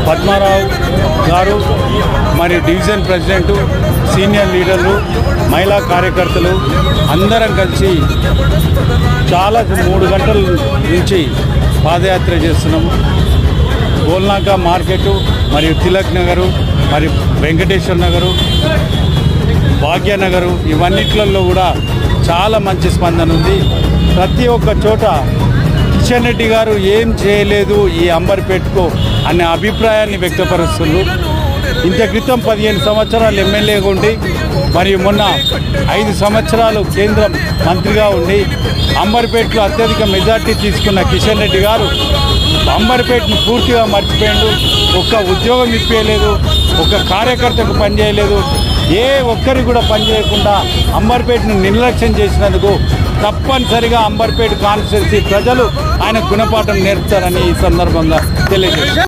పద్మారావు గారు మరి division president senior లీడర్లు మహిళా కార్యకర్తలు అందరం కలిసి చాలా 3 గంటల నుంచి పాదయాత్ర చేస్తున్నాము. గోల్నాక మార్కెటు మరియు తిలక్ నగరు మరియు వెంకటేశ్వర నగరు భాగ్యనగరు ఇవన్నిట్లలో కూడా చాలా మంచి స్పందన ఉంది. ప్రతి ఒక్క చోట కిషన్ రెడ్డి గారు ఏం చేయలేదు ఈ అంబర్పేటకు అనే అభిప్రాయాన్ని వ్యక్తపరుస్తున్నారు. ఇంత క్రితం 15 సంవత్సరాలు ఎమ్మెల్యేగా ఉండి మరియు మొన్న 5 సంవత్సరాలు కేంద్ర మంత్రిగా ఉండి అంబర్పేటలో అత్యధిక మెజార్టీ తీసుకున్న కిషన్ రెడ్డి గారు అంబర్పేటను పూర్తిగా మర్చిపోయాడు. ఒక్క ఉద్యోగం ఇప్పలేదు, ఒక కార్యకర్తకు పనిచేయలేదు, ఏ ఒక్కరి కూడా పనిచేయకుండా అంబర్పేటను నిర్లక్ష్యం చేసినందుకు తప్పనిసరిగా అంబర్పేట కాన్స్టిట్యున్సీ ప్రజలు ఆయన గుణపాఠం నేర్పుతారని ఈ సందర్భంగా తెలియజేస్తారు.